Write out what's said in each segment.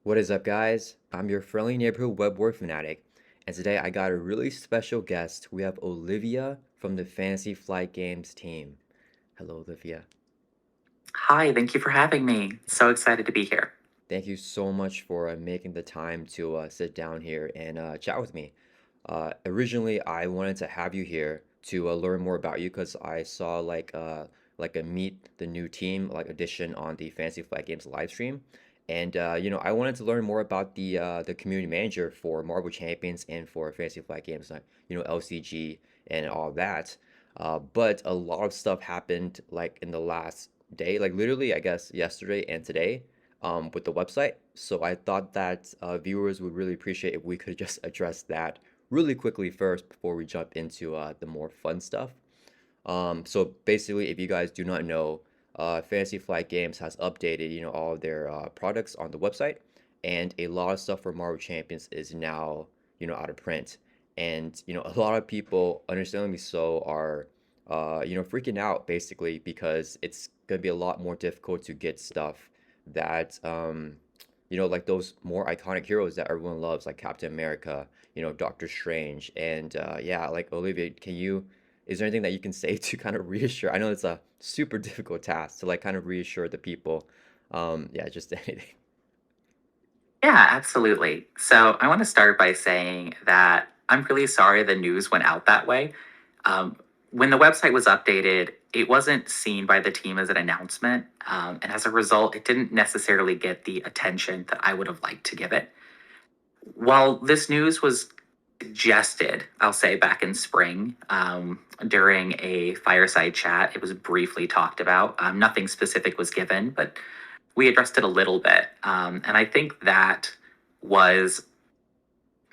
What is up, guys? I'm your friendly neighborhood web war fanatic, and today I got a really special guest. We have Olivia from the Fantasy Flight Games team. Hello, Olivia. Hi, thank you for having me. So excited to be here. Thank you so much for making the time to sit down here and chat with me. Originally, I wanted to have you here to learn more about you because I saw like a meet the new team like edition on the Fantasy Flight Games live stream, and I wanted to learn more about the community manager for Marvel Champions and for Fantasy Flight Games, like LCG and all that. But a lot of stuff happened like in the last day, like literally I guess yesterday and today with the website. So I thought that viewers would really appreciate if we could just address that really quickly first before we jump into the more fun stuff. So basically, if you guys do not know, Fantasy Flight Games has updated, all of their products on the website, and a lot of stuff for Marvel Champions is now, out of print. And, a lot of people, understandably so, are, freaking out basically because it's gonna be a lot more difficult to get stuff that, like those more iconic heroes that everyone loves, like Captain America, Doctor Strange, and yeah, like Olivia, is there anything that you can say to kind of reassure? I know it's a super difficult task to like kind of reassure the people. Yeah, just anything. Yeah, absolutely. So I want to start by saying that I'm really sorry the news went out that way. Um, when the website was updated, it wasn't seen by the team as an announcement. And as a result, it didn't necessarily get the attention that I would have liked to give it. While this news was suggested, I'll say back in spring during a fireside chat, it was briefly talked about. Nothing specific was given, but we addressed it a little bit. And I think that was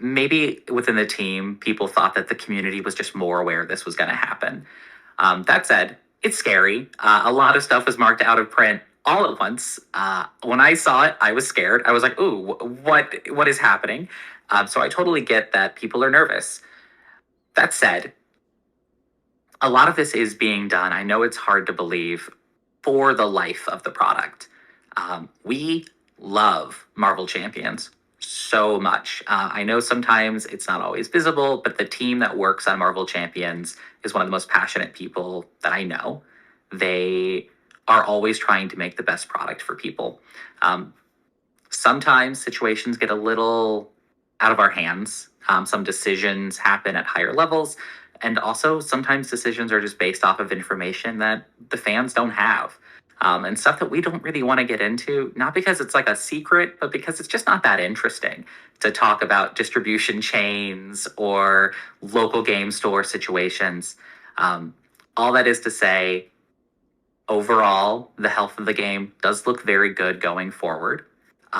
maybe within the team, people thought that the community was just more aware this was going to happen. That said, it's scary. A lot of stuff was marked out of print all at once. When I saw it, I was scared. I was like, "Ooh, what is happening?" So I totally get that people are nervous. That said, a lot of this is being done. I know it's hard to believe for the life of the product. We love Marvel Champions so much. I know sometimes it's not always visible, but the team that works on Marvel Champions is one of the most passionate people that I know. They are always trying to make the best product for people. Um, Sometimes situations get a little out of our hands. Some decisions happen at higher levels. And also, sometimes decisions are just based off of information that the fans don't have. And stuff that we don't really want to get into, not because it's like a secret, but because it's just not that interesting to talk about distribution chains or local game store situations. Um, all that is to say, overall, the health of the game does look very good going forward.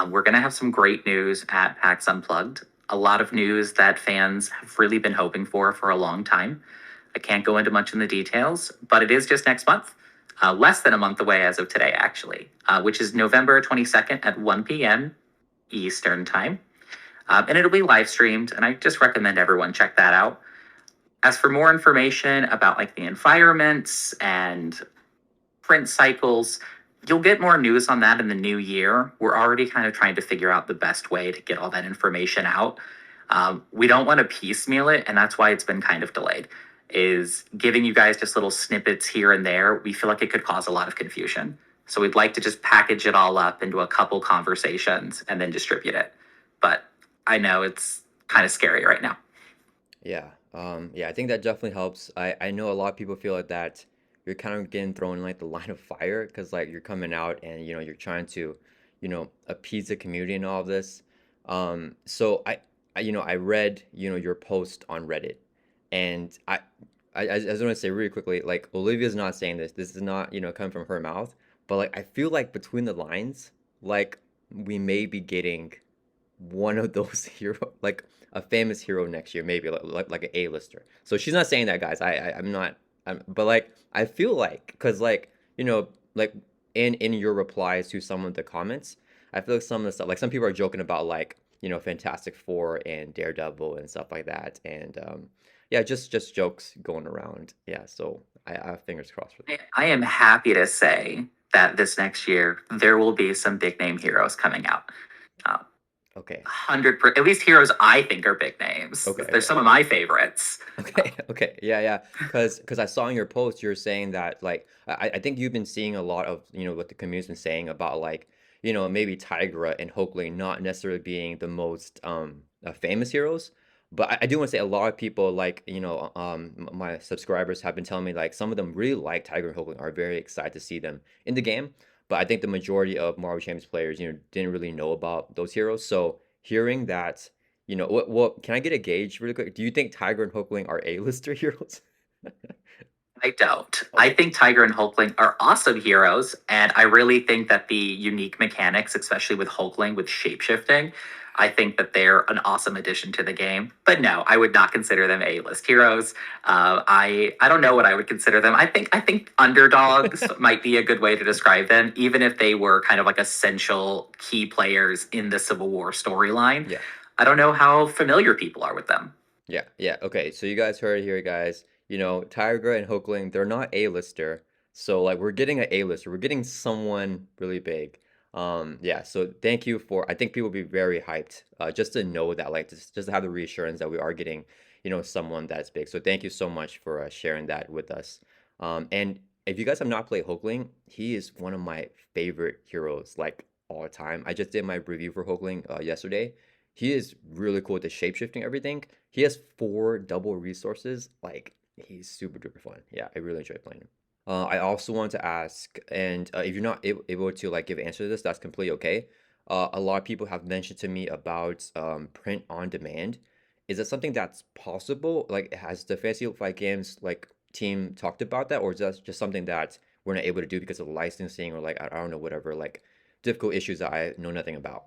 We're going to have some great news at PAX Unplugged. A lot of news that fans have really been hoping for a long time. I can't go into much in the details, but it is just next month, less than a month away as of today, actually, which is November 22nd at 1 p.m. Eastern Time. And it'll be live streamed, and I just recommend everyone check that out. As for more information about like the environments and print cycles. You'll get more news on that in the new year. We're already kind of trying to figure out the best way to get all that information out. We don't want to piecemeal it, and that's why it's been kind of delayed. Is giving you guys just little snippets here and there. We feel like it could cause a lot of confusion. So we'd like to just package it all up into a couple conversations and then distribute it. But I know it's kind of scary right now. Yeah, yeah, I think that definitely helps. I know a lot of people feel like that you're kind of getting thrown in like the line of fire because like you're coming out and you're trying to appease the community and all of this. So I read your post on Reddit, and I just want to say really quickly, like Olivia's not saying this. This is not coming from her mouth, but like I feel like between the lines, like we may be getting one of those hero, like a famous hero next year, maybe like an A-lister. So she's not saying that, guys. I'm not. But like I feel like because like like in your replies to some of the comments, I feel like some of the stuff, like some people are joking about like Fantastic Four and Daredevil and stuff like that, and yeah, just jokes going around. Yeah, so I have fingers crossed for that. I am happy to say that this next year there will be some big name heroes coming out. Okay. 100%. At least heroes I think are big names. Okay. There's Okay. some of my favorites. Okay, okay, yeah, yeah. Because I saw in your post you're saying that like I think you've been seeing a lot of what the community's been saying about like maybe Tigra and Hoakley not necessarily being the most famous heroes, but I do want to say a lot of people like my subscribers have been telling me like some of them really like Tigra and Hoakley are very excited to see them in the game, but I think the majority of Marvel Champions players didn't really know about those heroes, so hearing that. What can I get a gauge really quick? Do you think Tiger and Hookling are A-lister heroes? I don't. I Okay. think Tiger and Hulkling are awesome heroes, and I really think that the unique mechanics, especially with Hulkling with shapeshifting, I think that they're an awesome addition to the game. But no, I would not consider them A-list heroes. I don't know what I would consider them. I think underdogs might be a good way to describe them, even if they were kind of like essential key players in the Civil War storyline. Yeah. I don't know how familiar people are with them. Yeah. Yeah. Okay. So you guys heard it here, guys. Tiger and Hookling, they're not A-lister. So like we're getting an A-lister. We're getting someone really big. Yeah, so thank you for I think people will be very hyped just to know that like just to have the reassurance that we are getting, someone that's big. So thank you so much for sharing that with us. And if you guys have not played Hookling, he is one of my favorite heroes like all time. I just did my review for Hookling yesterday. He is really cool with the shapeshifting everything. He has 4 double resources. Like he's super duper fun. Yeah, I really enjoy playing him. I also want to ask, and if you're not able to like give an answer to this, that's completely okay. A lot of people have mentioned to me about print on demand. Is that something that's possible? Like, has the Fantasy Fight Games like team talked about that, or is that just something that we're not able to do because of licensing or like I don't know whatever like difficult issues that I know nothing about?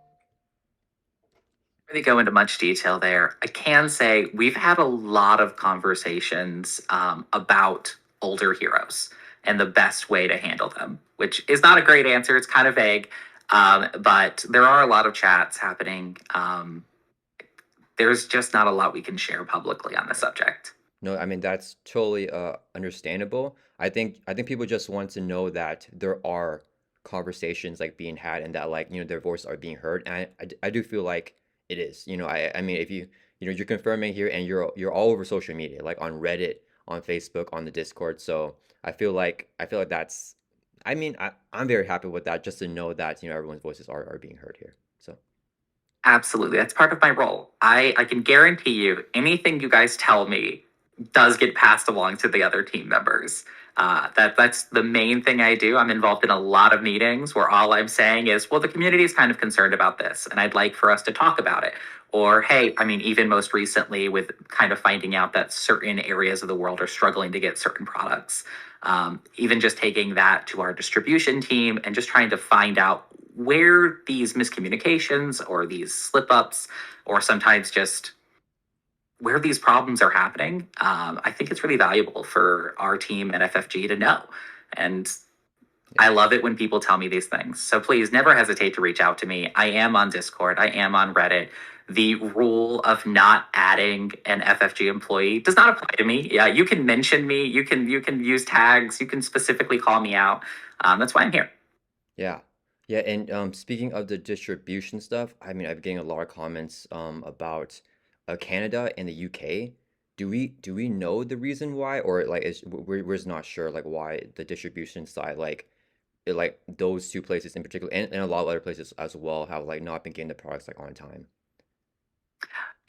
Really go into much detail there. I can say we've had a lot of conversations about older heroes and the best way to handle them, which is not a great answer. It's kind of vague, but there are a lot of chats happening. There's just not a lot we can share publicly on the subject. No, I mean that's totally understandable. I think people just want to know that there are conversations like being had and that like their voices are being heard. And I do feel like it is. I mean if you're confirming here and you're all over social media, like on Reddit, on Facebook, on the Discord. So I feel like that's I mean I'm very happy with that just to know that everyone's voices are being heard here. So Absolutely. That's part of my role. I can guarantee you anything you guys tell me does get passed along to the other team members. That's the main thing I do. I'm involved in a lot of meetings where all I'm saying is, well, the community is kind of concerned about this, and I'd like for us to talk about it. Or, hey, I mean, even most recently with kind of finding out that certain areas of the world are struggling to get certain products. Even just taking that to our distribution team and just trying to find out where these miscommunications or these slip ups, or sometimes just where these problems are happening, I think it's really valuable for our team at FFG to know. And yeah. I love it when people tell me these things. So please never hesitate to reach out to me. I am on Discord, I am on Reddit. The rule of not adding an FFG employee does not apply to me. Yeah, you can mention me, you can use tags, you can specifically call me out. That's why I'm here. Yeah. Yeah, and speaking of the distribution stuff, I mean, I'm getting a lot of comments about Canada and the UK. Do we know the reason why, or like we're just not sure like why the distribution side like those 2 places in particular and a lot of other places as well have like not been getting the products like on time.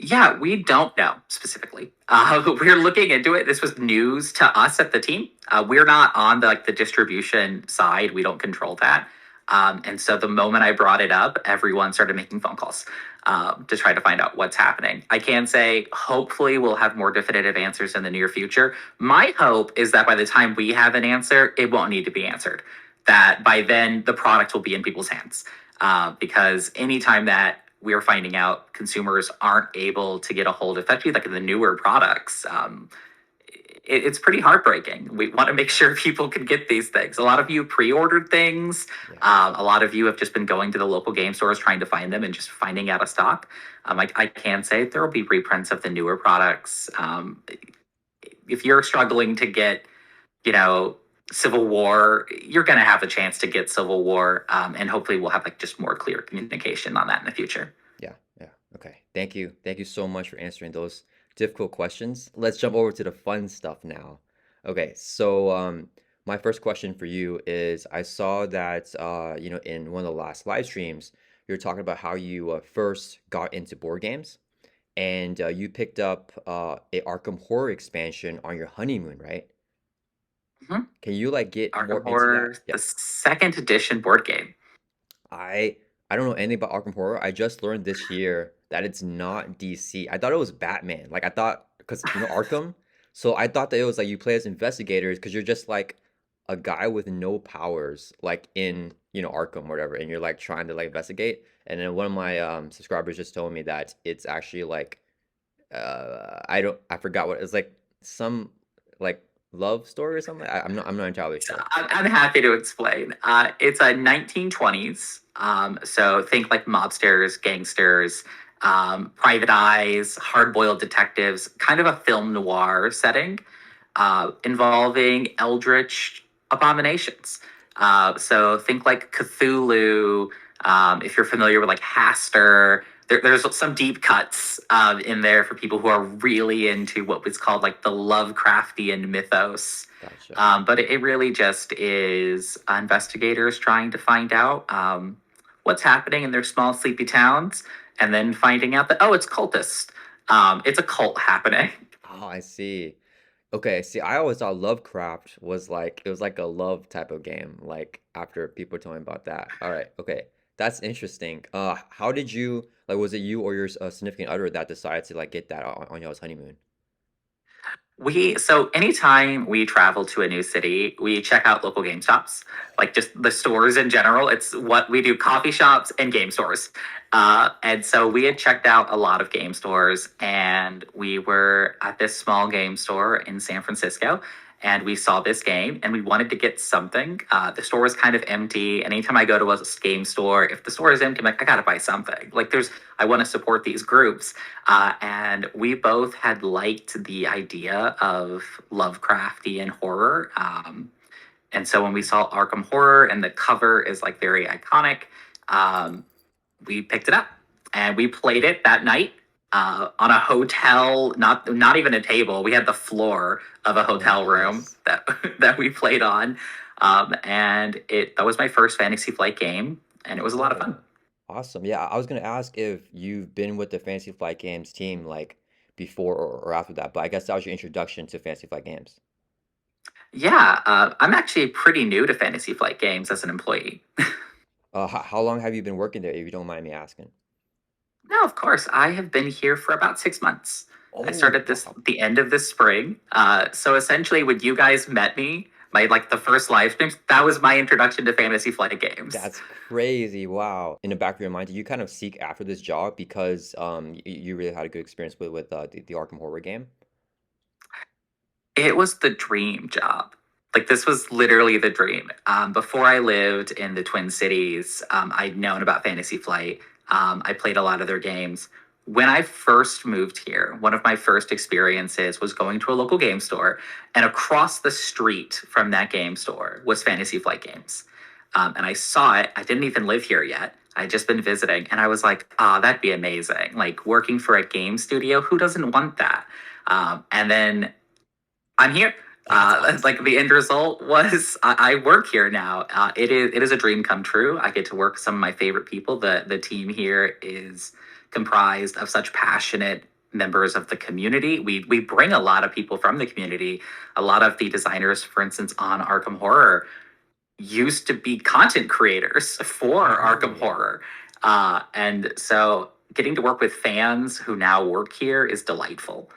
Yeah, we don't know specifically. We're looking into it. This was news to us at the team. We're not on the distribution side. We don't control that. And so the moment I brought it up, everyone started making phone calls to try to find out what's happening. I can say, hopefully, we'll have more definitive answers in the near future. My hope is that by the time we have an answer, it won't need to be answered. That by then, the product will be in people's hands. Because anytime that we're finding out consumers aren't able to get a hold of, especially like the newer products, it's pretty heartbreaking. We want to make sure people can get these things. A lot of you pre-ordered things. Yeah. A lot of you have just been going to the local game stores trying to find them and just finding out of stock. I can say there will be reprints of the newer products. If you're struggling to get, you know, Civil War, you're going to have a chance to get Civil War, and hopefully we'll have like just more clear communication on that in the future. Yeah, yeah. Thank you so much for answering those difficult questions. Let's jump over to the fun stuff now. Okay, so my first question for you is I saw that in one of the last live streams, you were talking about how you first got into board games and you picked up a Arkham Horror expansion on your honeymoon, right? Mhm. Can you like get more Arkham into that? Horror, Yeah. the second edition board game. I I don't know anything about Arkham Horror. I just learned this year that it's not DC. I thought it was Batman. Like I thought because Arkham. So I thought that it was like you play as investigators because you're just like a guy with no powers, like in Arkham or whatever, and you're like trying to like investigate. And then one of my subscribers just told me that it's actually like I forgot what it's like some like love story or something. I'm not entirely So sure. I'm happy to explain. It's a 1920s. So think like mobsters, gangsters, private eyes, hard-boiled detectives, kind of a film noir setting involving eldritch abominations. So think like Cthulhu. If you're familiar with like Haster, there's some deep cuts in there for people who are really into what was called like the Lovecraftian mythos. Gotcha. But it really just is investigators trying to find out what's happening in their small, sleepy towns, and then finding out that, oh, it's cultists. It's a cult happening. Oh, I see. Okay, see, I always thought Lovecraft was like it was like a love type of game. Like after people told me about that. All right, okay, that's interesting. How did you like? Was it you or your significant other that decided to like get that on y'all's honeymoon? So anytime we travel to a new city, we check out local game shops, like just the stores in general. It's what we do: coffee shops and game stores. And so we had checked out a lot of game stores, and we were at this small game store in San Francisco, and we saw this game, and we wanted to get something. The store was kind of empty. Anytime I go to a game store, if the store is empty, I'm like, I gotta buy something. I want to support these groups. And we both had liked the idea of Lovecraftian horror. And so when we saw Arkham Horror and the cover is like very iconic, um, we picked it up and we played it that night on a hotel, not even a table. We had the floor of a Oh, hotel room nice. that that we played on, and it that was my first Fantasy Flight game, and it was a lot of Oh, fun. awesome. Yeah, I was gonna ask if you've been with the Fantasy Flight Games team like before or after that, but I guess that was your introduction to Fantasy Flight Games. Yeah, I'm actually pretty new to Fantasy Flight games as an employee. How long have you been working there, if you don't mind me asking? No, of course. I have been here for about 6 months. I Oh, started this wow. the end of this spring. So essentially, when you guys met me, my like the first live streams, that was my introduction to Fantasy Flight games. That's crazy. Wow. In the back of your mind, did you kind of seek after this job because you really had a good experience with the Arkham Horror game? It was the dream job. Like this was literally the dream. Before I lived in the Twin Cities, I'd known about Fantasy Flight. I played a lot of their games. When I first moved here, one of my first experiences was going to a local game store, and across the street from that game store was Fantasy Flight Games. And I saw it. I didn't even live here yet. I'd just been visiting, and I was like, "Ah, that'd be amazing! Like working for a game studio. Who doesn't want that?" And then I'm here. That's awesome. Like the end result was I work here now. It is a dream come true. I get to work with some of my favorite people. The team here is comprised of such passionate members of the community. We bring a lot of people from the community. A lot of the designers, for instance, on Arkham Horror used to be content creators for Arkham Really? Horror. And so getting to work with fans who now work here is delightful.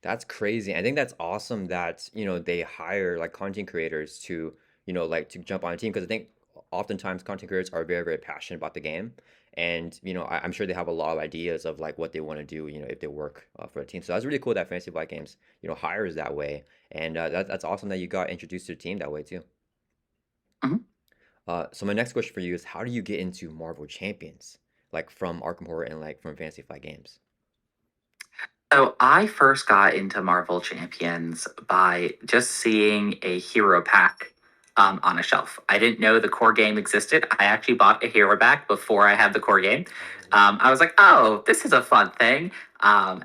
That's crazy. I think that's awesome that, they hire like content creators to, like to jump on a team because I think oftentimes content creators are very, very passionate about the game. And, I'm sure they have a lot of ideas of like what they want to do, if they work for a team. So that's really cool that Fantasy Flight Games, hires that way. And that's awesome that you got introduced to the team that way too. Mhm. So my next question for you is how do you get into Marvel Champions? Like from Arkham Horror and like from Fantasy Flight Games? So I first got into Marvel Champions by just seeing a hero pack on a shelf. I didn't know the core game existed. I actually bought a hero pack before I had the core game. Oh, I was like, oh, this is a fun thing.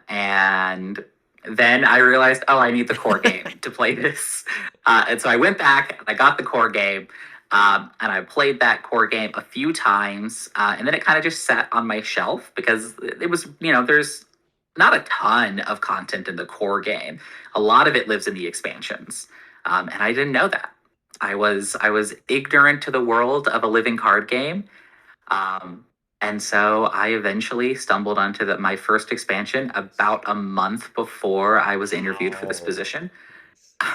And then I realized, oh, I need the core game to play this. And so I went back and I got the core game. And I played that core game a few times. And then it kind of just sat on my shelf because it was, there's not a ton of content in the core game. A lot of it lives in the expansions. And I didn't know that. I was ignorant to the world of a living card game. Um, and so I eventually stumbled onto my first expansion about a month before I was interviewed for this wow. position. Nice.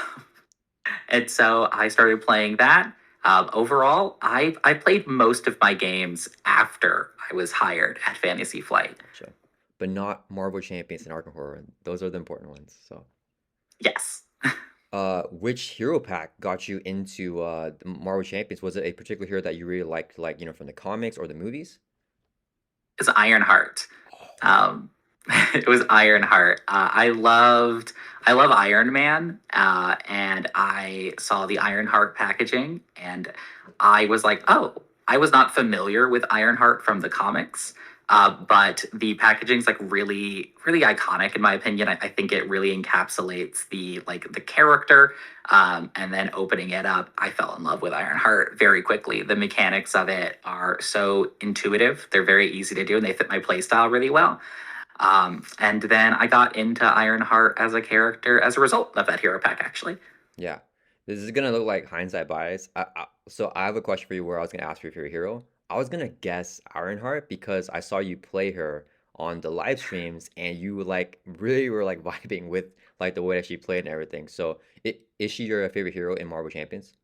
And so I started playing that. Overall, I played most of my games after I was hired at Fantasy Flight. Gotcha. But not Marvel Champions and Arkham Horror. Those are the important ones. So, Yes, which hero pack got you into the Marvel Champions? Was it a particular hero that you really liked, like, from the comics or the movies? it's Ironheart. Oh, Um, it was Ironheart. I love Iron Man, and I saw the Ironheart packaging, and I was like, oh, I was not familiar with Ironheart from the comics, but the packaging's like really, really iconic in my opinion. I think it really encapsulates the character. And then opening it up, I fell in love with Ironheart very quickly. The mechanics of it are so intuitive; they're very easy to do, and they fit my playstyle really well. And then I got into Ironheart as a character as a result of that hero pack, actually. yeah. This is gonna look like hindsight bias. So I have a question for you where I was gonna ask you for your hero. I was gonna guess Ironheart because I saw you play her on the live streams and you like really were like vibing with like the way that she played and everything. So is she your favorite hero in Marvel Champions?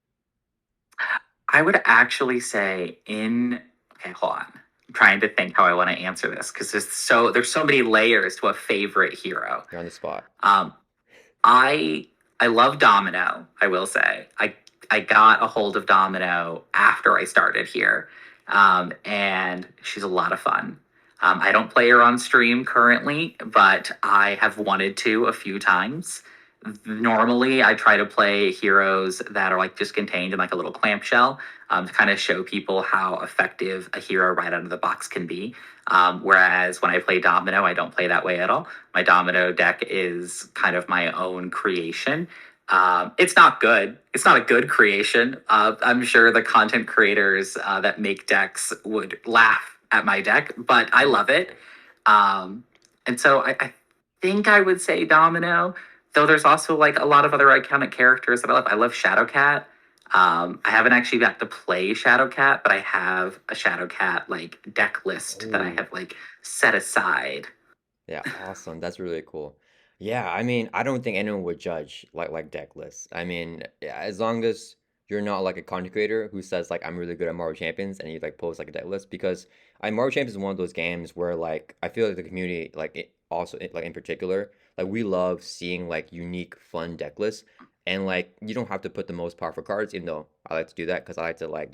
I would actually say okay, hold on. I'm trying to think how I want to answer this because there's so many layers to a favorite hero. You're on the spot. Um, I I love Domino. I will say I got a hold of Domino after I started here, and she's a lot of fun. I don't play her on stream currently, but I have wanted to a few times. Normally, I try to play heroes that are like just contained in like a little clamshell, to kind of show people how effective a hero right out of the box can be. Whereas when I play Domino, I don't play that way at all. My Domino deck is kind of my own creation. It's not good. It's not a good creation. I'm sure the content creators that make decks would laugh at my deck, but I love it. Um, and so I think I would say Domino, though there's also like a lot of other iconic characters that I love. I love Shadowcat. I haven't actually got to play Shadowcat, but I have a Shadowcat like deck list that I Oh. have like set aside. Yeah, awesome. That's really cool. Yeah, I mean, I don't think anyone would judge like deck lists. I mean, yeah, as long as you're not like a content creator who says like I'm really good at Marvel Champions and you like post like a deck list because Marvel Champions is one of those games where like I feel like the community like like in particular like we love seeing like unique fun deck lists and like you don't have to put the most powerful cards even though I like to do that because I like to like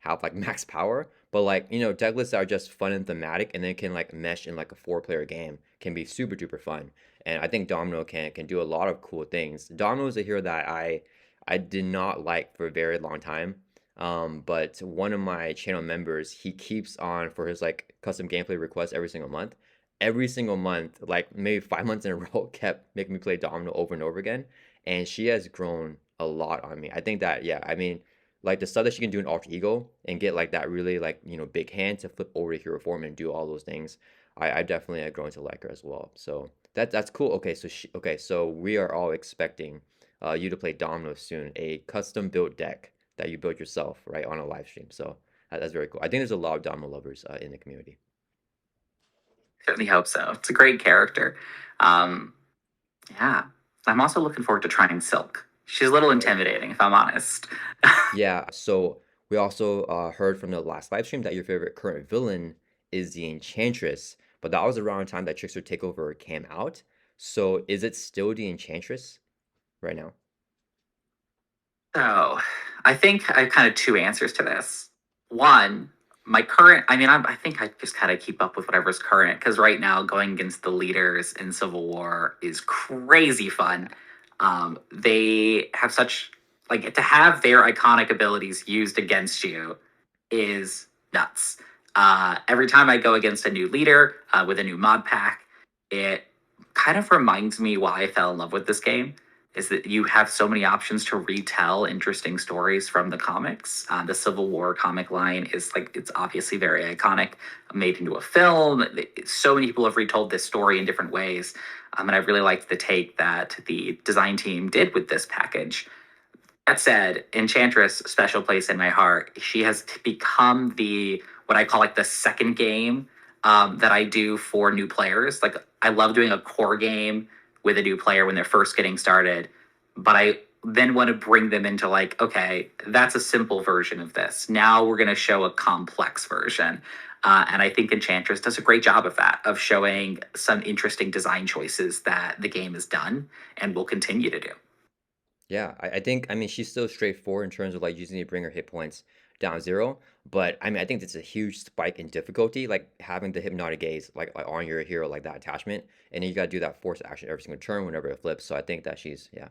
have like max power. But like, deck lists are just fun and thematic and they can like mesh in like a four-player game can be super duper fun. And I think Domino can do a lot of cool things. Domino is a hero that I did not like for a very long time. But one of my channel members, he keeps on for his like custom gameplay requests every single month. Every single month, like maybe 5 months in a row, kept making me play Domino over and over again. And she has grown a lot on me. I think that, yeah, I mean, like the stuff that she can do in Alter Ego and get like that really like big hand to flip over to hero form and do all those things. I definitely have grown to like her as well. So that's cool. Okay, so we are all expecting you to play Domino soon, a custom built deck that you built yourself, right, on a live stream. So that's very cool. I think there's a lot of Domino lovers in the community. Certainly hope so. It's a great character. Um, yeah. I'm also looking forward to trying Silk. She's a little Very cool. intimidating, if I'm honest. Yeah, so we also heard from the last live stream that your favorite current villain is the Enchantress, but that was around the time that Trickster Takeover came out. So is it still the Enchantress right now? So I think I have kind of two answers to this. One, my current, I think I just kind of keep up with whatever's current because right now going against the leaders in Civil War is crazy fun. They have such like to have their iconic abilities used against you is nuts. Every time I go against a new leader with a new mod pack, it kind of reminds me why I fell in love with this game. Is that you have so many options to retell interesting stories from the comics. The Civil War comic line is like, it's obviously very iconic, made into a film. So many people have retold this story in different ways. And I really liked the take that the design team did with this package. That said, Enchantress, special place in my heart. She has become the what I call like the second game that I do for new players. Like I love doing a core game with a new player when they're first getting started, but I then want to bring them into like, okay, that's a simple version of this. Now we're going to show a complex version. And I think Enchantress does a great job of that, of showing some interesting design choices that the game has done and will continue to do. Yeah, I think I mean she's still straightforward in terms of like using to bring her hit points down zero, but I mean I think it's a huge spike in difficulty, like having the hypnotic gaze like on your hero like that attachment, and then you gotta do that force action every single turn whenever it flips. So I think that she's yeah.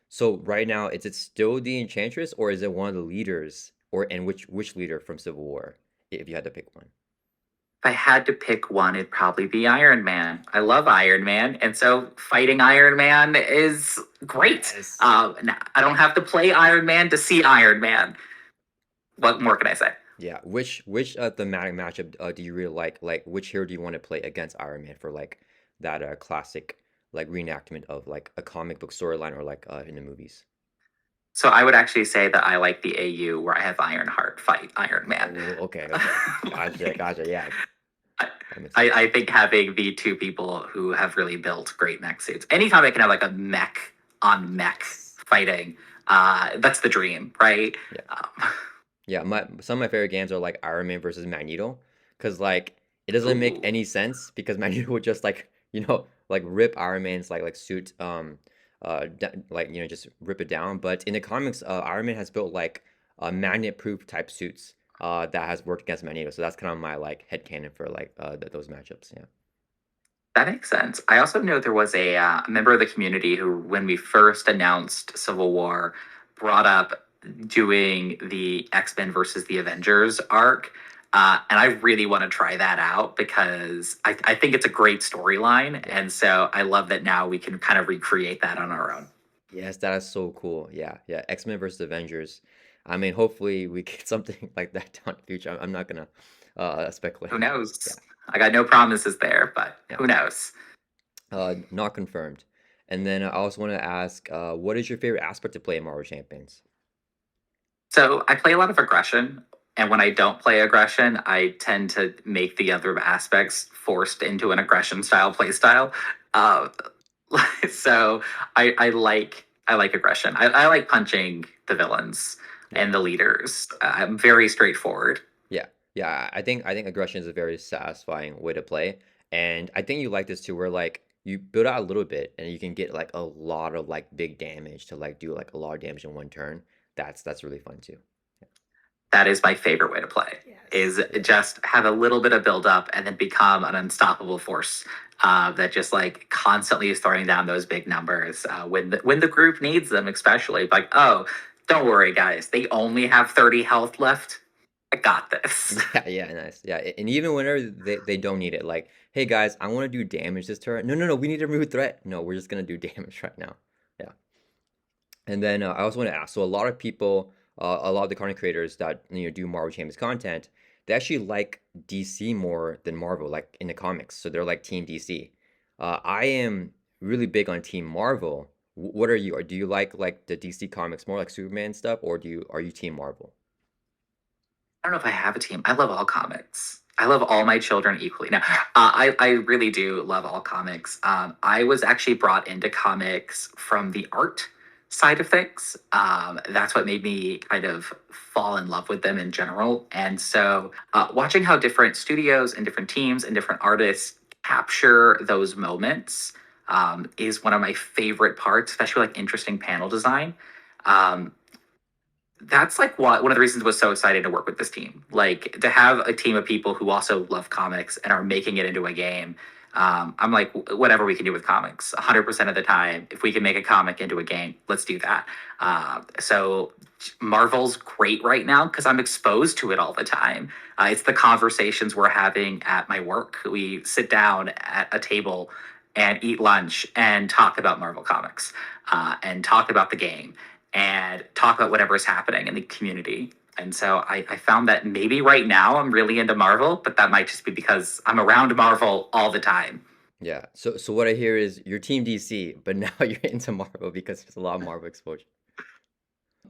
So right now, is it still the Enchantress or is it one of the leaders, or and which leader from Civil War, if you had to pick one? If I had to pick one, it'd probably be Iron Man. I love Iron Man, and so fighting Iron Man is great. Yes. I don't have to play Iron Man to see Iron Man. What more can I say? Yeah, which thematic matchup do you really like? Like, which hero do you want to play against Iron Man for like that classic like reenactment of like a comic book storyline or like in the movies? So I would actually say that I like the AU where I have Ironheart fight Iron Man. Oh, okay, okay, gotcha, gotcha. Yeah, I, that makes sense. I think having the two people who have really built great mech suits, anytime I can have like a mech on mech Yes. fighting, that's the dream, right? Yeah, Um, yeah. My some of my favorite games are like Iron Man versus Magneto, because like it doesn't make ooh. any sense because Magneto would just like like rip Iron Man's like suit like just rip it down. But in the comics, Iron Man has built like magnet proof type suits that has worked against Magneto. So that's kind of my like headcanon for like those matchups. Yeah. That makes sense. I also know there was a member of the community who, when we first announced Civil War, brought up doing the X-Men versus the Avengers arc. And I really want to try that out because I think it's a great storyline. Yeah. And so I love that now we can kind of recreate that on our own. Yes, that is so cool. Yeah, yeah. X-Men versus Avengers. I mean, hopefully we get something like that down in the future. I'm not gonna Who speculate. Yeah, knows? I got no promises there, but yeah. who knows? Not confirmed. And then I also want to ask, what is your favorite aspect to play in Marvel Champions? So I play a lot of aggression, and when I don't play aggression, I tend to make the other aspects forced into an aggression style play style. Uh, so I like aggression. I like punching the villains Yeah. and the leaders. I'm very straightforward. Yeah, yeah. I think aggression is a very satisfying way to play, and I think you like this too, where like you build out a little bit, and you can get like a lot of like big damage to like do like a lot of damage in one turn. That's really fun too. That is my favorite way to play. Yes. Is Yeah. just have a little bit of build up and then become an unstoppable force that just like constantly is throwing down those big numbers when the group needs them, especially like, oh, don't worry guys, they only have 30 health left. I got this. Yeah, yeah, nice. Yeah, and even whenever they don't need it, like, hey guys, I want to do damage this turn. No, no, no, we need to remove threat. No, we're just gonna do damage right now. Yeah. And then I also want to ask, so a lot of people, a lot of the content creators that do Marvel Champions content, they actually like DC more than Marvel, like in the comics. So they're like Team DC. I am really big on Team Marvel. What are you? Or do you like the DC comics more, like Superman stuff, or are you Team Marvel? I don't know if I have a team. I love all comics. I love all my children equally. Now, I really do love all comics. I was actually brought into comics from the art side of things. That's what made me kind of fall in love with them in general. And so, watching how different studios and different teams and different artists capture those moments is one of my favorite parts, especially like interesting panel design. Um, that's like what one of the reasons was so excited to work with this team. Like to have a team of people who also love comics and are making it into a game. I'm like, whatever we can do with comics, 100% of the time. If we can make a comic into a game, let's do that. So Marvel's great right now because I'm exposed to it all the time. It's the conversations we're having at my work. We sit down at a table and eat lunch and talk about Marvel comics, and talk about the game and talk about whatever is happening in the community. And so I found that maybe right now I'm really into Marvel, but that might just be because I'm around Marvel all the time. Yeah. So what I hear is you're Team DC, but now you're into Marvel because there's a lot of Marvel exposure.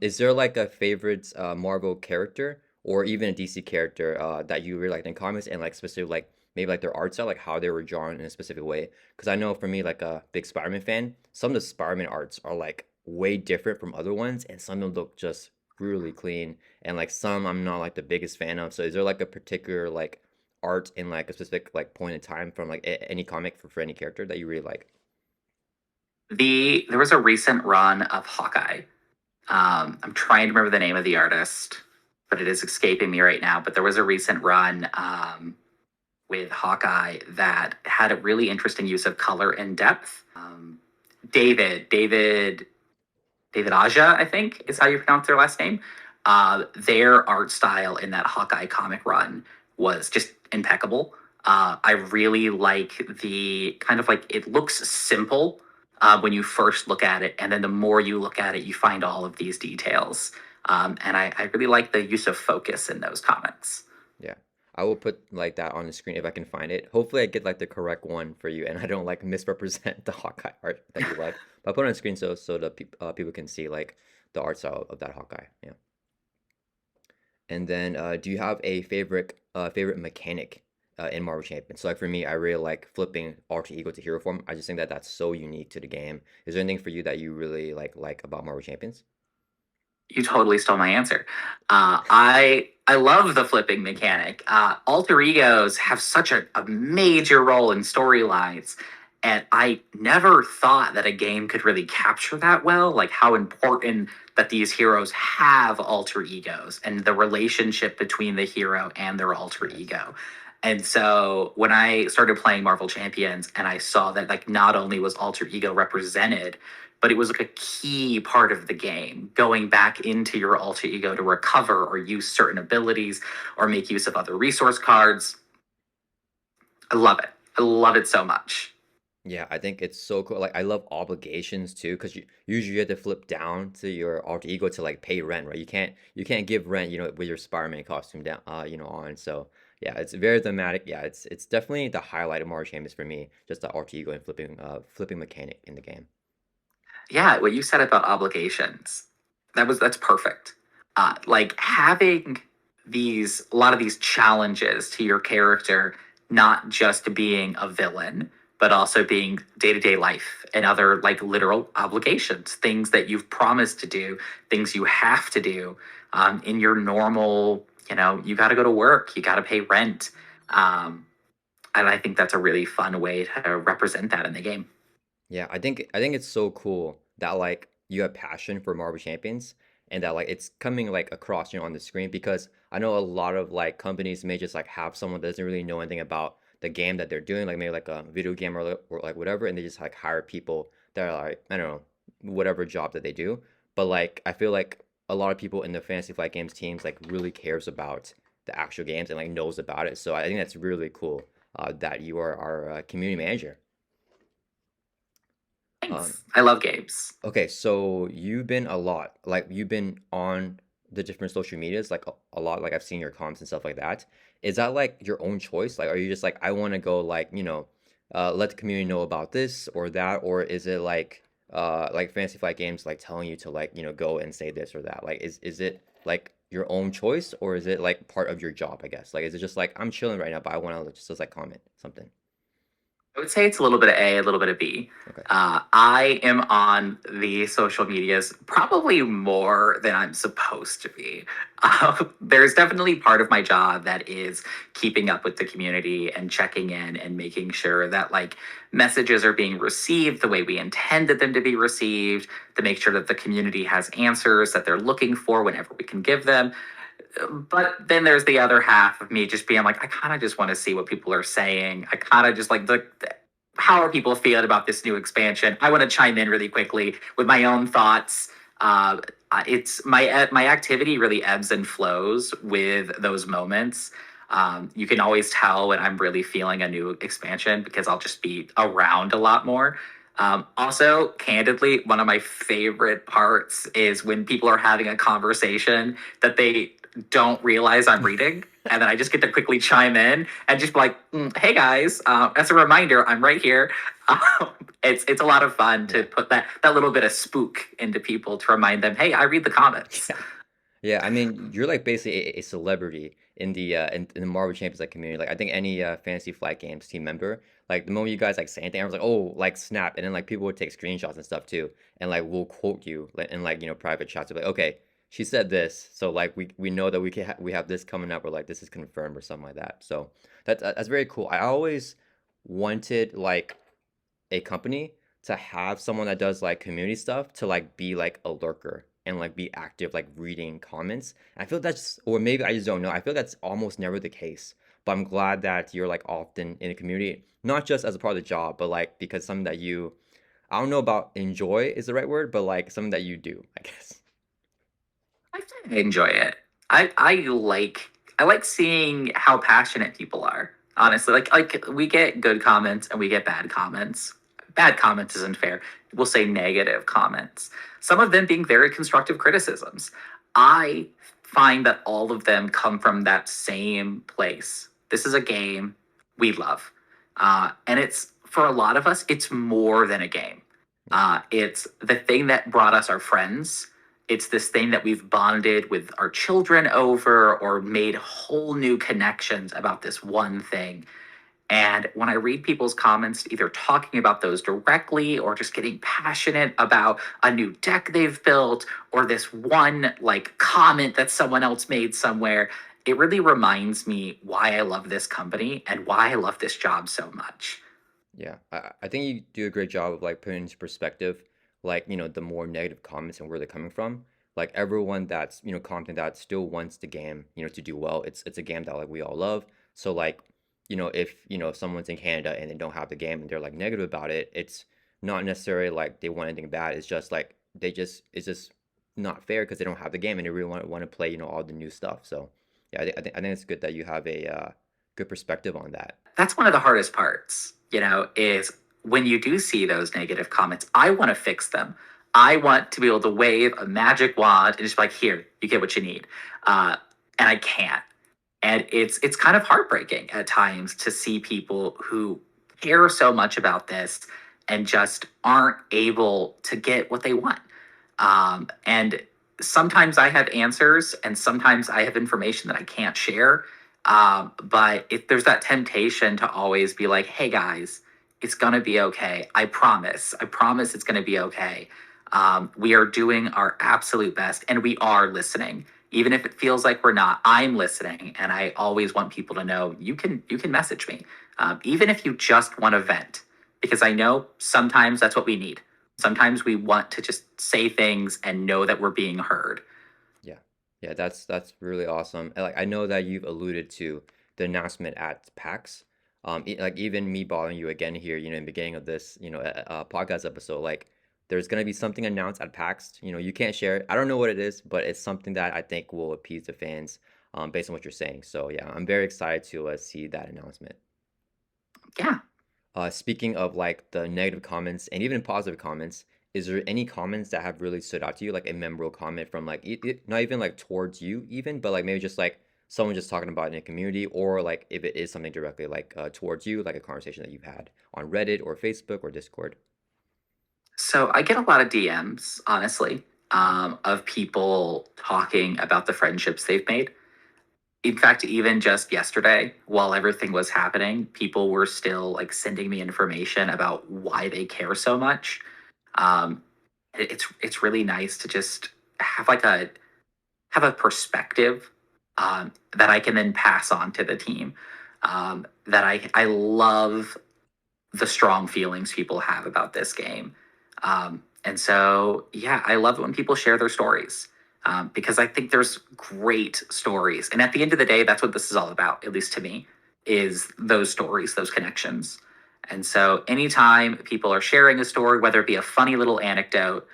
Is there like a favorite Marvel character or even a DC character that you really liked in comics and like specific like maybe like their art style, like how they were drawn in a specific way? Because I know for me, like a big Spider-Man fan, some of the Spider-Man arts are like way different from other ones, and some of them look just really clean, and like some I'm not like the biggest fan of. So is there like a particular like art in like a specific like point in time from like any comic for any character that you really like? There was a recent run of Hawkeye. I'm trying to remember the name of the artist, but it is escaping me right now. But there was a recent run, with Hawkeye that had a really interesting use of color and depth. David Aja, I think is how you pronounce their last name. Their art style in that Hawkeye comic run was just impeccable. I really like the kind of like it looks simple when you first look at it, and then the more you look at it, you find all of these details. And I really like the use of focus in those comics. Yeah. I will put like that on the screen if I can find it. Hopefully I get like the correct one for you and I don't like misrepresent the Hawkeye art that you like. But I put it on the screen so the people can see like the art style of that Hawkeye. Yeah. And then do you have a favorite mechanic in Marvel Champions? So like for me, I really like flipping alter ego to hero form. I just think that that's so unique to the game. Is there anything for you that you really like about Marvel Champions? You totally stole my answer. I love the flipping mechanic. Alter egos have such a major role in storylines, and I never thought that a game could really capture that well. Like how important that these heroes have alter egos and the relationship between the hero and their alter Yes. ego. And so when I started playing Marvel Champions and I saw that like not only was alter ego represented, but it was like a key part of the game, going back into your alter ego to recover or use certain abilities or make use of other resource cards. I love it. I love it so much. Yeah, I think it's so cool. Like I love obligations too, because you usually you have to flip down to your alter ego to like pay rent, right? You can't give rent, with your Spider-Man costume down, on. So yeah, it's very thematic. Yeah, it's definitely the highlight of Marvel Champions for me, just the alter ego and flipping mechanic in the game. Yeah, what you said about obligations, that's perfect. Like having these a lot of these challenges to your character, not just being a villain, but also being day to day life and other like literal obligations, things that you've promised to do, things you have to do in your normal. You got to go to work, you got to pay rent, um, and I think that's a really fun way to represent that in the game. Yeah, I think it's so cool that like you have passion for Marvel Champions and that like it's coming like across on the screen because I know a lot of like companies may just like have someone that doesn't really know anything about the game that they're doing, like maybe like a video game or like whatever, and they just like hire people that are like I don't know whatever job that they do. But like I feel like a lot of people in the Fantasy Flight Games teams like really cares about the actual games and like knows about it. So I think that's really cool that you are our community manager. Um, Thanks. I love games. Okay, so you've been a lot, like you've been on the different social medias, like a lot, like I've seen your comments and stuff like that. Is that like your own choice? Like, are you just like, I want to go like, let the community know about this or that, or is it like Fantasy Flight Games like telling you to like, go and say this or that? Like, is it like your own choice or is it like part of your job, I guess? Like, is it just like I'm chilling right now, but I want to just like comment something? I would say it's a little bit of A, a little bit of B. Okay. I am on the social medias probably more than I'm supposed to be. There's definitely part of my job that is keeping up with the community and checking in and making sure that like messages are being received the way we intended them to be received, to make sure that the community has answers that they're looking for whenever we can give them. But then there's the other half of me just being like, I kind of just want to see what people are saying. I kind of just like how are people feeling about this new expansion? I want to chime in really quickly with my own thoughts. Uh, it's my activity really ebbs and flows with those moments. You can always tell when I'm really feeling a new expansion because I'll just be around a lot more. Also, candidly, one of my favorite parts is when people are having a conversation that they don't realize I'm reading. And then I just get to quickly chime in and just be like, "Hey guys, as a reminder, I'm right here." It's a lot of fun to Yeah. put that little bit of spook into people to remind them, "Hey, I read the comments." Yeah. Yeah, I mean, you're like basically a celebrity in the in the Marvel Champions like community. Like I think any Fantasy Flight Games team member, like the moment you guys like say anything, everyone's like, "Oh, like snap!" And then like people would take screenshots and stuff too, and like we'll quote you in like private chats. Like, okay, she said this, so like we know that we have this coming up, or like this is confirmed or something like that. So that's very cool. I always wanted like a company to have someone that does like community stuff to like be like a lurker and like be active like reading comments. And I feel that's or maybe I just don't know. I feel that's almost never the case. But I'm glad that you're like often in a community, not just as a part of the job, but like because something that you I don't know about enjoy is the right word, but like something that you do, I guess. I enjoy it. I like seeing how passionate people are. Honestly, like we get good comments and we get bad comments. Bad comments isn't fair. We'll say negative comments. Some of them being very constructive criticisms. I find that all of them come from that same place. This is a game we love, and it's for a lot of us. It's more than a game. Yeah. It's the thing that brought us our friends. It's this thing that we've bonded with our children over or made whole new connections about this one thing. And when I read people's comments, either talking about those directly or just getting passionate about a new deck they've built or this one like comment that someone else made somewhere, it really reminds me why I love this company and why I love this job so much. Yeah, I think you do a great job of like putting into perspective, like, the more negative comments and where they're coming from. Like everyone that's, commenting that still wants the game, to do well. It's a game that like we all love. So like, if, someone's in Canada and they don't have the game and they're like negative about it, it's not necessarily like they want anything bad. It's just like it's just not fair because they don't have the game and they really want to play, all the new stuff. So yeah, I think it's good that you have a good perspective on that. That's one of the hardest parts, is when you do see those negative comments, I want to fix them. I want to be able to wave a magic wand and just be like, here, you get what you need. And I can't. And it's kind of heartbreaking at times to see people who care so much about this and just aren't able to get what they want. And sometimes I have answers, and sometimes I have information that I can't share. But if there's that temptation to always be like, "Hey guys, it's gonna be okay. I promise. I promise it's gonna be okay. We are doing our absolute best, and we are listening." Even if it feels like we're not, I'm listening, and I always want people to know you can message me, even if you just want to vent, because I know sometimes that's what we need. Sometimes we want to just say things and know that we're being heard. Yeah. Yeah, that's really awesome. And, like I know that you've alluded to the announcement at PAX. Like even me bothering you again here, in the beginning of this, podcast episode, like there's gonna be something announced at PAX. You can't share it. I don't know what it is, but it's something that I think will appease the fans, based on what you're saying. So yeah, I'm very excited to see that announcement. Yeah. Speaking of like the negative comments and even positive comments, is there any comments that have really stood out to you, like a memorable comment from like not even like towards you even, but like maybe just like someone just talking about it in a community, or like if it is something directly like towards you, like a conversation that you've had on Reddit or Facebook or Discord? So I get a lot of DMs, honestly, of people talking about the friendships they've made. In fact, even just yesterday, while everything was happening, people were still like sending me information about why they care so much. Um, it's really nice to just have like a perspective, that I can then pass on to the team. That I love the strong feelings people have about this game. And so, yeah, I love it when people share their stories. because I think there's great stories. And at the end of the day, that's what this is all about, at least to me, is those stories, those connections. And so anytime people are sharing a story, whether it be a funny little anecdote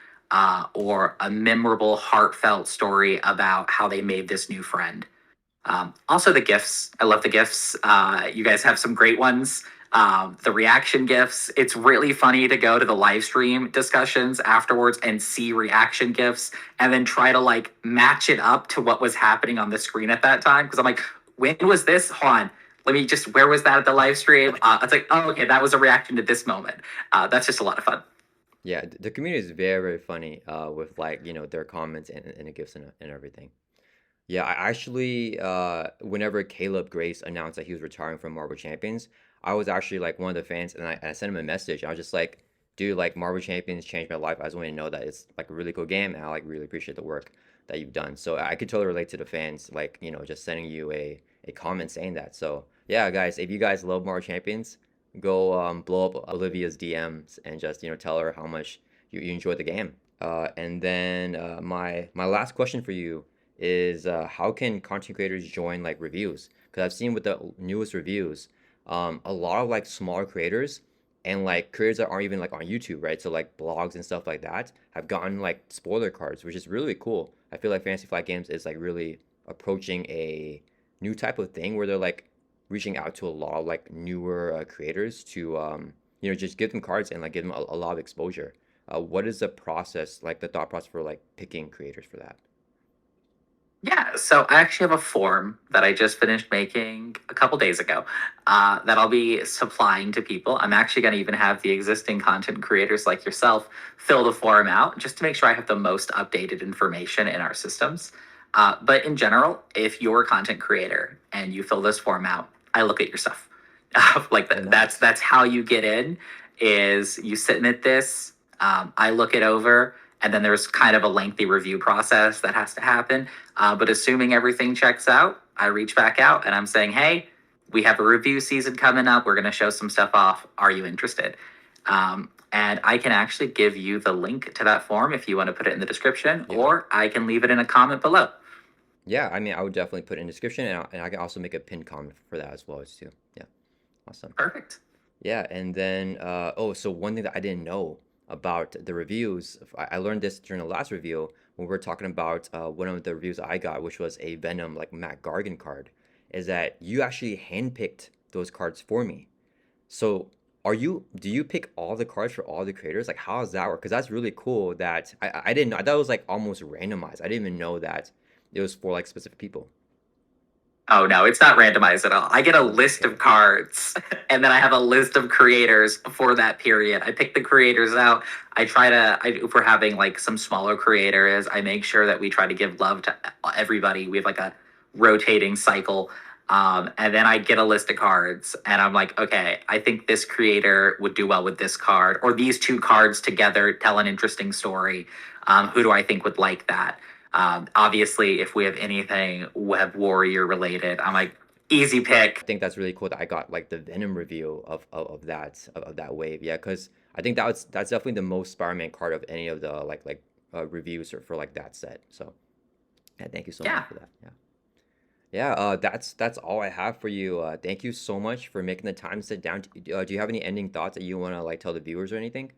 or a memorable, heartfelt story about how they made this new friend. Also, the gifts. I love the gifts. You guys have some great ones. The reaction gifts. It's really funny to go to the live stream discussions afterwards and see reaction gifts and then try to like match it up to what was happening on the screen at that time. Because I'm like, when was this? Hold on. Let me just, where was that at the live stream? It's like, oh, okay, that was a reaction to this moment. That's just a lot of fun. Yeah, the community is very, very funny with like, their comments and the gifts and everything. Yeah, I actually, whenever Caleb Grace announced that he was retiring from Marvel Champions, I was actually like one of the fans, and I sent him a message. I was just like, dude, like Marvel Champions changed my life. I just want you to know that it's like a really cool game, and I like really appreciate the work that you've done. So I could totally relate to the fans, like, just sending you a comment saying that. So yeah, guys, if you guys love Marvel Champions, go blow up Olivia's DMs and just, tell her how much you enjoyed the game. And then my last question for you is how can content creators join like reviews? Because I've seen with the newest reviews, a lot of like smaller creators and like creators that aren't even like on YouTube, right? So like blogs and stuff like that have gotten like spoiler cards, which is really cool. I feel like Fantasy Flight Games is like really approaching a new type of thing where they're like reaching out to a lot of like newer creators to just give them cards and like give them a lot of exposure. What is the process, like the thought process for like picking creators for that? Yeah, so I actually have a form that I just finished making a couple days ago that I'll be supplying to people. I'm actually going to even have the existing content creators like yourself fill the form out just to make sure I have the most updated information in our systems. But in general, if you're a content creator and you fill this form out, I look at your stuff. Like Oh, nice. that's how you get in. Is you submit this, I look it over, and then there's kind of a lengthy review process that has to happen. But assuming everything checks out, I reach back out and I'm saying, hey, we have a review season coming up. We're going to show some stuff off. Are you interested? And I can actually give you the link to that form if you want to put it in the description, Yeah. or I can leave it in a comment below. Yeah, I mean, I would definitely put it in the description, and I can also make a pinned comment for that as well too. Yeah, awesome. Perfect. Yeah, and then oh, so one thing that I didn't know about the reviews, I learned this during the last review when we were talking about one of the reviews I got, which was a Venom like Matt Gargan card, is that you actually handpicked those cards for me. So do you pick all the cards for all the creators? Like how does that work? Because that's really cool that I didn't know. I thought it was like almost randomized. I didn't even know that it was for like specific people. Oh no, it's not randomized at all. I get a list Okay. of cards and then I have a list of creators for that period. I pick the creators out. If we're having like some smaller creators, I make sure that we try to give love to everybody. We have like a rotating cycle. And then I get a list of cards and I'm like, okay, I think this creator would do well with this card, or these two cards together tell an interesting story. Who do I think would like that? Obviously, if we have anything Web Warrior related, I'm like, easy I pick. think that's really cool that I got like the Venom review of that wave. Yeah, because I think that's definitely the most Spider-Man card of any of the reviews for like that set. So yeah, thank you so much Yeah, for that. Yeah. Yeah, that's all I have for you. Thank you so much for making the time to sit down. Do you have any ending thoughts that you want to like tell the viewers or anything?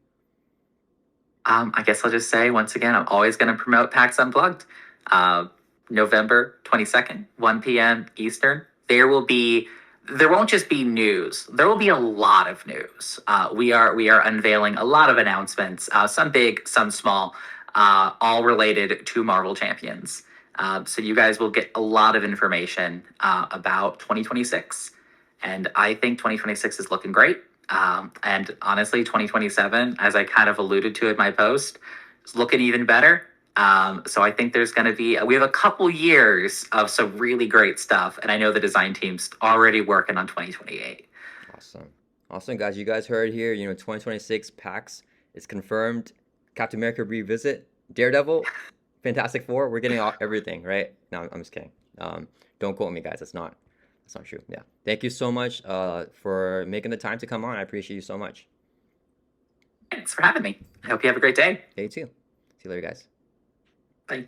I guess I'll just say once again, I'm always going to promote PAX Unplugged. Uh, November 22nd, 1 p.m. Eastern. There won't just be news. There will be a lot of news. We are unveiling a lot of announcements, some big, some small, all related to Marvel Champions. So you guys will get a lot of information about 2026, and I think 2026 is looking great. And honestly, 2027, as I kind of alluded to in my post, is looking even better. So I think we have a couple years of some really great stuff. And I know the design team's already working on 2028. Awesome. Awesome, guys. You guys heard here, 2026 PAX is confirmed. Captain America Revisit, Daredevil, Fantastic Four. We're getting all, everything, right? No, I'm just kidding. Don't quote me, guys. That's not true. Yeah. Thank you so much for making the time to come on. I appreciate you so much. Thanks for having me. I hope you have a great day. Yeah, you too. See you later, guys.